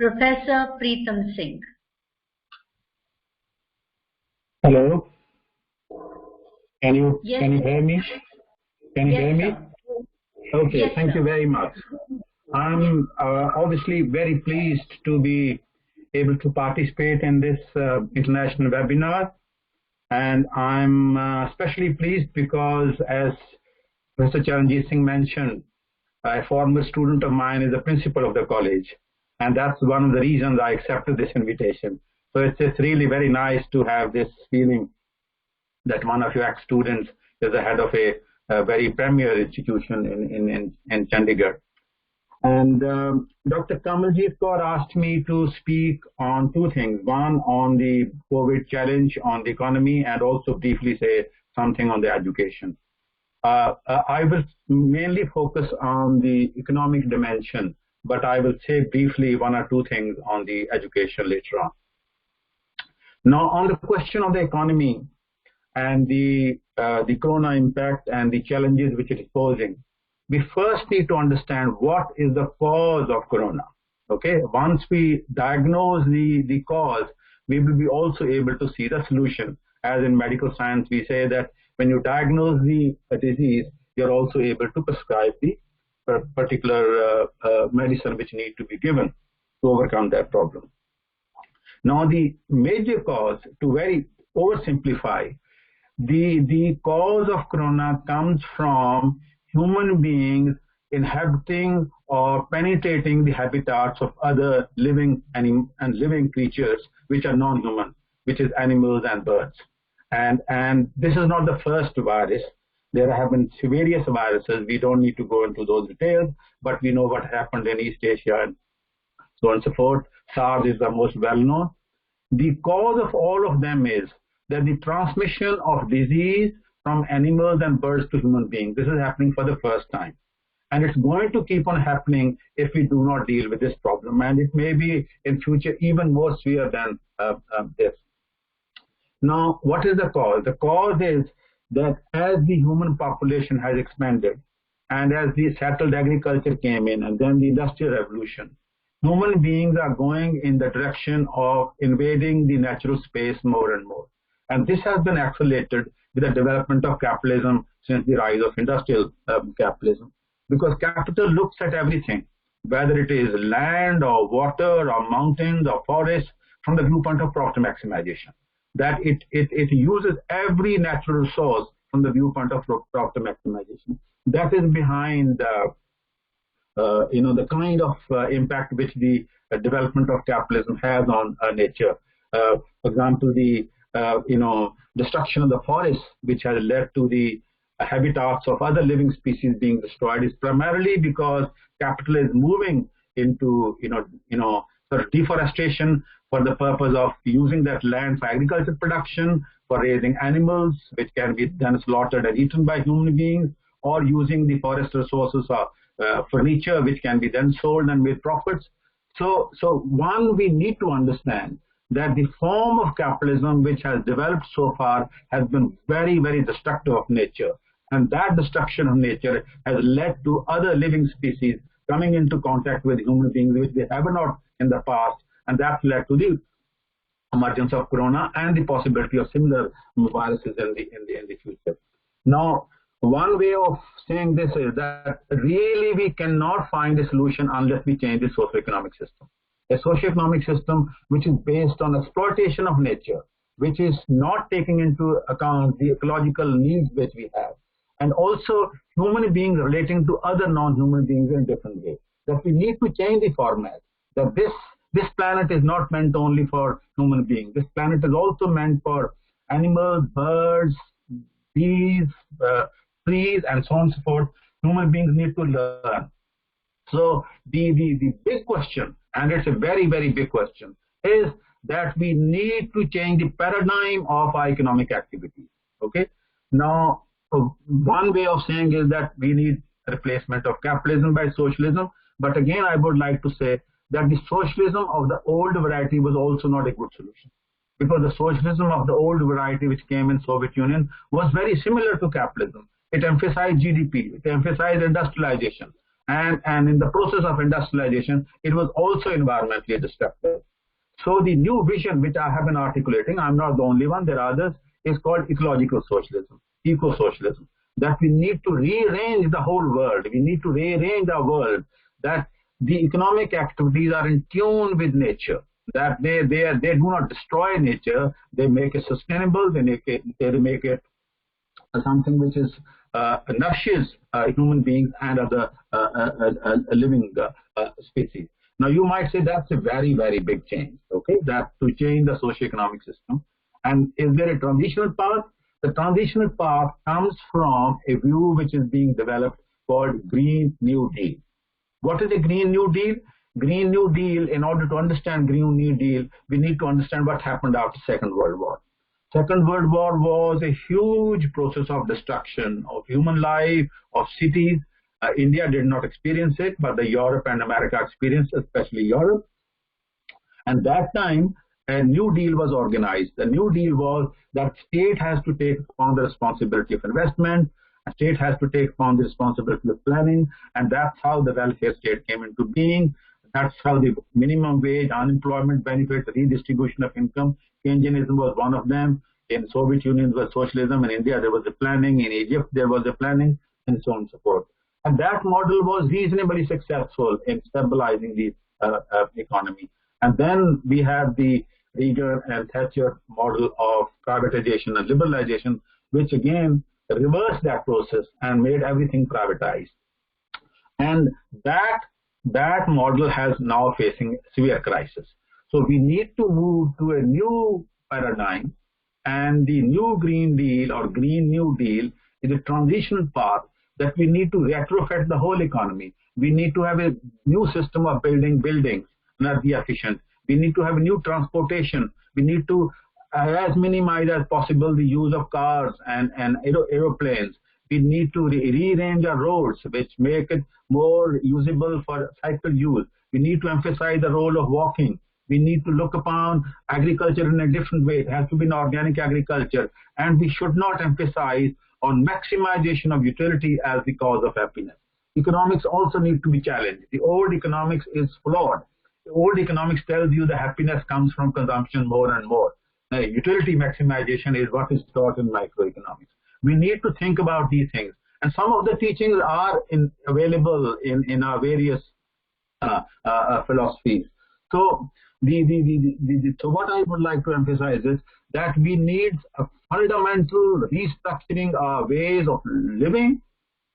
Professor Preetham Singh. Hello. Can you Yes, hear me? Can you yes, hear me? sir. Okay. Yes, Thank sir. you very much. I'm obviously very pleased to be able to participate in this international webinar, and I'm especially pleased because, as Professor Charanjit Singh mentioned, a former student of mine is the principal of the college, and that's one of the reasons I accepted this invitation. So it's really very nice to have this feeling that one of your ex-students is the head of a very premier institution in Chandigarh. And Dr. Kamaljeet Kaur asked me to speak on two things. One, on the COVID challenge on the economy, and also briefly say something on the education. I will mainly focus on the economic dimension, but I will say briefly one or two things on the education later on. Now, on the question of the economy and the corona impact and the challenges which it is posing, we first need to understand what is the cause of corona. Okay, once we diagnose the cause, we will be also able to see the solution. As in medical science, we say that when you diagnose the disease, you're also able to prescribe the particular medicine which need to be given to overcome that problem. Now, the major cause, to very oversimplify, the cause of corona comes from human beings inhabiting or penetrating the habitats of other living and living creatures which are non-human, which is animals and birds. And this is not the first virus. There have been various viruses. We don't need to go into those details, but we know what happened in East Asia and so on and so forth. SARS is the most well-known. The cause of all of them is that the transmission of disease from animals and birds to human beings, this is happening for the first time. And it's going to keep on happening if we do not deal with this problem. And it may be in future even more severe than this. Now, what is the cause? The cause is that as the human population has expanded, and as the settled agriculture came in, and then the industrial revolution, human beings are going in the direction of invading the natural space more and more. And this has been accelerated with the development of capitalism since the rise of industrial capitalism. Because capital looks at everything, whether it is land or water or mountains or forests, from the viewpoint of profit maximization. That it uses every natural resource from the viewpoint of profit maximization. That is behind the kind of impact which the development of capitalism has on nature. For example, the destruction of the forests, which has led to the habitats of other living species being destroyed, is primarily because capital is moving into sort of deforestation for the purpose of using that land for agricultural production, for raising animals, which can be then slaughtered and eaten by human beings, or using the forest resources for furniture, which can be then sold and made profits. So one, we need to understand that the form of capitalism which has developed so far has been very, very destructive of nature. And that destruction of nature has led to other living species coming into contact with human beings which they have not in the past. And that led to the emergence of corona and the possibility of similar viruses in the future. Now, one way of saying this is that really we cannot find a solution unless we change the socioeconomic system. A socioeconomic system which is based on exploitation of nature, which is not taking into account the ecological needs which we have, and also human beings relating to other non-human beings in different ways. That we need to change the format. That this planet is not meant only for human beings. This planet is also meant for animals, birds, bees, trees, and so on and so forth. Human beings need to learn. So the big question, and it's a very, very big question, is that we need to change the paradigm of our economic activity. Okay. Now, one way of saying is that we need replacement of capitalism by socialism. But again, I would like to say that the socialism of the old variety was also not a good solution. Because the socialism of the old variety which came in Soviet Union was very similar to capitalism. It emphasized GDP, it emphasized industrialization. and in the process of industrialization, it was also environmentally destructive. So the new vision which I have been articulating, I'm not the only one, there are others, is called ecological socialism, eco-socialism, that we need to rearrange the whole world. We need to rearrange our world, that the economic activities are in tune with nature, that they do not destroy nature, they make it sustainable, they make it something which is nourishes human beings and other living species. Now you might say that's a very, very big change, okay, that to change the socio-economic system. And is there a transitional path? The transitional path comes from a view which is being developed called Green New Deal. What is a Green New Deal? Green New Deal, in order to understand Green New Deal, we need to understand what happened after Second World War. Second World War was a huge process of destruction of human life, of cities. India did not experience it, but the Europe and America experienced, especially Europe. And that time, a New Deal was organized. The New Deal was that state has to take on the responsibility of investment, a state has to take on the responsibility of planning, and that's how the welfare state came into being. That's how the minimum wage, unemployment benefits, redistribution of income, Keynesianism was one of them. In Soviet Union was socialism. In India there was the planning. In Egypt there was the planning, and so on and so forth. And that model was reasonably successful in stabilizing the economy. And then we have the Reagan and Thatcher model of privatization and liberalization, which again reversed that process and made everything privatized. And that model has now facing severe crisis. So we need to move to a new paradigm, and the new Green Deal or Green New Deal is a transitional path that we need to retrofit the whole economy. We need to have a new system of building buildings, energy efficient. We need to have a new transportation. We need to as minimize as possible the use of cars and aeroplanes. We need to rearrange our roads, which make it more usable for cycle use. We need to emphasize the role of walking. We need to look upon agriculture in a different way. It has to be an organic agriculture. And we should not emphasize on maximization of utility as the cause of happiness. Economics also need to be challenged. The old economics is flawed. The old economics tells you the happiness comes from consumption more and more. Utility maximization is what is taught in microeconomics. We need to think about these things. And some of the teachings are available in our various philosophies. So so what I would like to emphasize is that we need a fundamental restructuring our ways of living,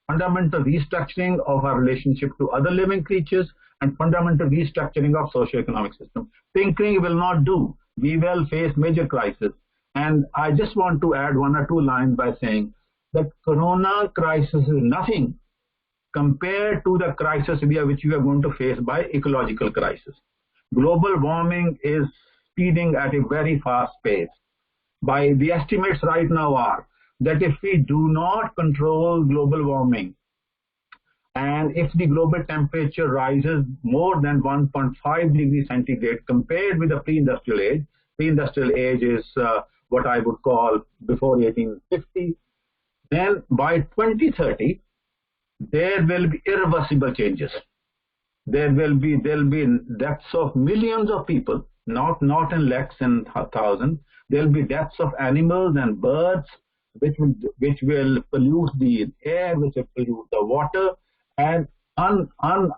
fundamental restructuring of our relationship to other living creatures, and fundamental restructuring of socio-economic system. Tinkering will not do. We will face major crisis. And I just want to add one or two lines by saying that Corona crisis is nothing compared to the crisis which we are going to face by ecological crisis. Global warming is speeding at a very fast pace. By the estimates right now are that if we do not control global warming, and if the global temperature rises more than 1.5 degrees centigrade compared with the pre-industrial age is what I would call before 1850, then by 2030, there will be irreversible changes. There will be deaths of millions of people, not in lakhs and thousands. There will be deaths of animals and birds, which will pollute the air, which will pollute the water, and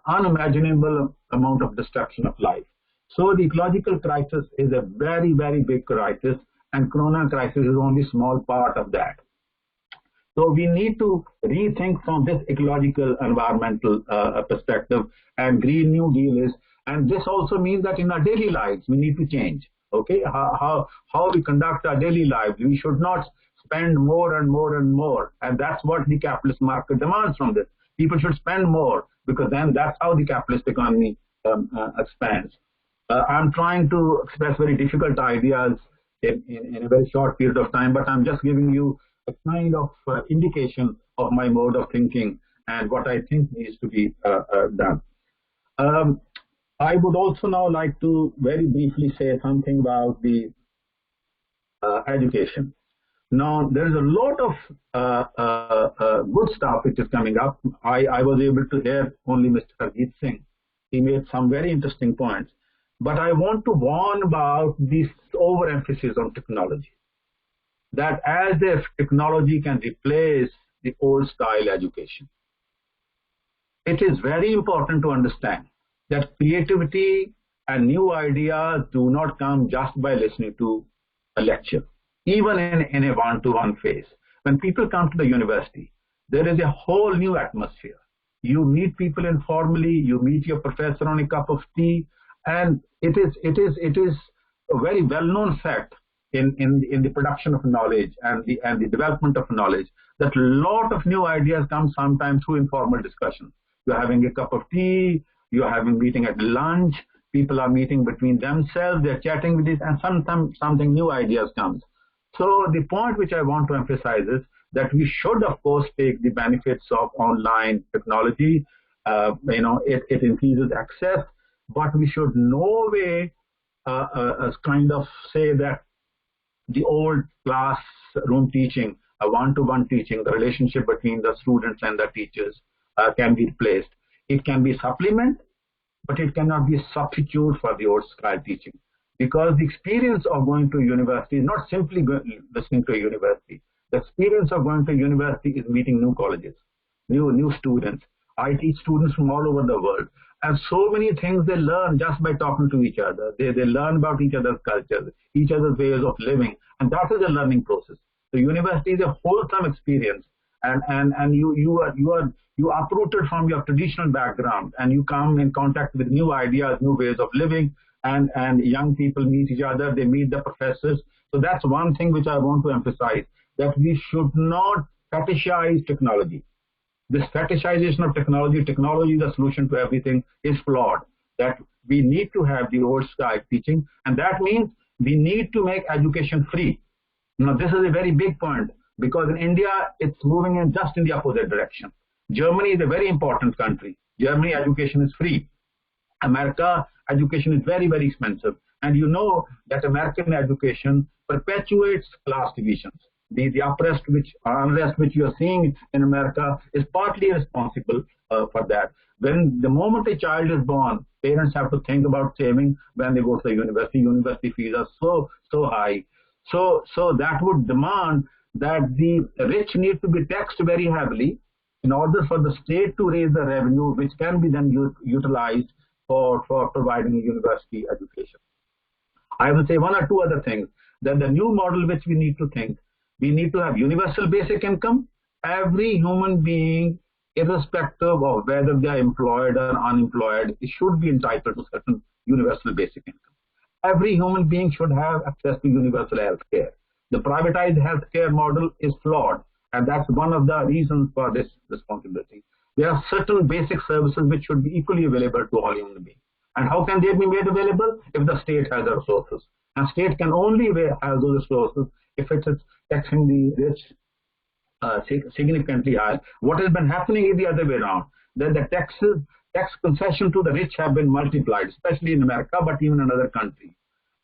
unimaginable amount of destruction of life. So the ecological crisis is a very, very big crisis, and Corona crisis is only a small part of that. So we need to rethink from this ecological environmental perspective, and Green New Deal is, and this also means that in our daily lives we need to change. Okay, how we conduct our daily lives. We should not spend more and more and more, and that's what the capitalist market demands from this. People should spend more, because then that's how the capitalist economy expands. I'm trying to express very difficult ideas in a very short period of time, but I'm just giving you a kind of indication of my mode of thinking and what I think needs to be done. I would also now like to very briefly say something about the education. Now, there is a lot of good stuff which is coming up. I was able to hear only Mr. Harjeet Singh. He made some very interesting points. But I want to warn about this overemphasis on technology. That as if technology can replace the old style education. It is very important to understand that creativity and new ideas do not come just by listening to a lecture. Even in a one-to-one phase. When people come to the university, there is a whole new atmosphere. You meet people informally, you meet your professor on a cup of tea, and it is a very well-known fact in the production of knowledge and the development of knowledge that a lot of new ideas come sometimes through informal discussion. You're having a cup of tea, you're having meeting at lunch, people are meeting between themselves, they're chatting with it, and sometimes something new ideas comes. So the point which I want to emphasize is that we should, of course, take the benefits of online technology. It increases access, but we should no way kind of say that the old classroom teaching, a one-to-one teaching, the relationship between the students and the teachers can be replaced. It can be supplement, but it cannot be a substitute for the old style teaching. Because the experience of going to a university is not simply listening to a university. The experience of going to a university is meeting new colleges, new students. I teach students from all over the world. And so many things they learn just by talking to each other. They learn about each other's cultures, each other's ways of living. And that is a learning process. The university is a wholesome experience. And you are uprooted from your traditional background and you come in contact with new ideas, new ways of living. And young people meet each other, they meet the professors. So that's one thing which I want to emphasize, that we should not fetishize technology. This fetishization of technology is the solution to everything, is flawed. That we need to have the old style teaching, and that means we need to make education free. Now, this is a very big point, because in India, it's moving in just in the opposite direction. Germany is a very important country. Germany education is free. America education is very, very expensive. And you know that American education perpetuates class divisions. The unrest which you are seeing in America is partly responsible for that. When the moment a child is born, parents have to think about saving when they go to the university. University fees are so high. So that would demand that the rich need to be taxed very heavily in order for the state to raise the revenue, which can be then utilized for providing a university education. I will say one or two other things. Then the new model which we need to think, we need to have universal basic income. Every human being, irrespective of whether they are employed or unemployed, should be entitled to certain universal basic income. Every human being should have access to universal health care. The privatized healthcare model is flawed, and that's one of the reasons for this responsibility. There are certain basic services which should be equally available to all human beings. And how can they be made available? If the state has the resources. And state can only have those resources if it is taxing the rich significantly high. What has been happening is the other way around. That the tax concession to the rich have been multiplied, especially in America, but even in other countries.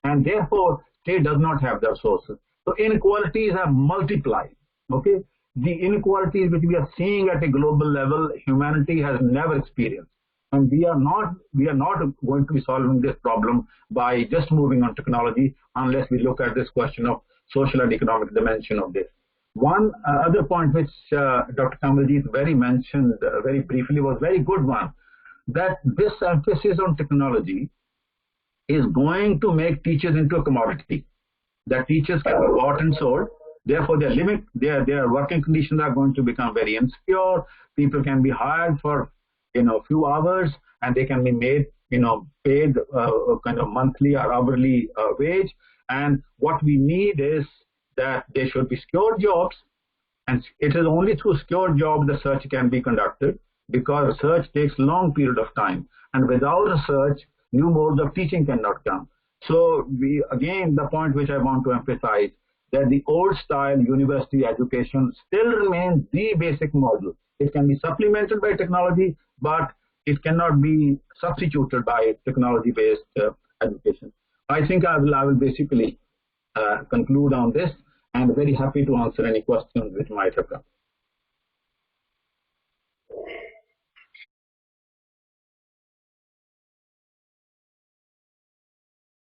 And therefore, state does not have the resources. So inequalities have multiplied. Okay. The inequalities which we are seeing at a global level, humanity has never experienced. And we are not going to be solving this problem by just moving on technology unless we look at this question of social and economic dimension of this. One other point which Dr. Kamaljeet mentioned very briefly was a very good one, that this emphasis on technology is going to make teachers into a commodity. That teachers can be bought and sold. Therefore, their working conditions are going to become very insecure. People can be hired for few hours, and they can be made paid kind of monthly or hourly wage. And what we need is that there should be secure jobs, and it is only through secure jobs the search can be conducted, because research takes long period of time, and without research, new modes of teaching cannot come. So again, the point which I want to emphasize, that the old style university education still remains the basic model. It can be supplemented by technology, but it cannot be substituted by technology-based education. I think I will basically conclude on this, and very happy to answer any questions which might have come.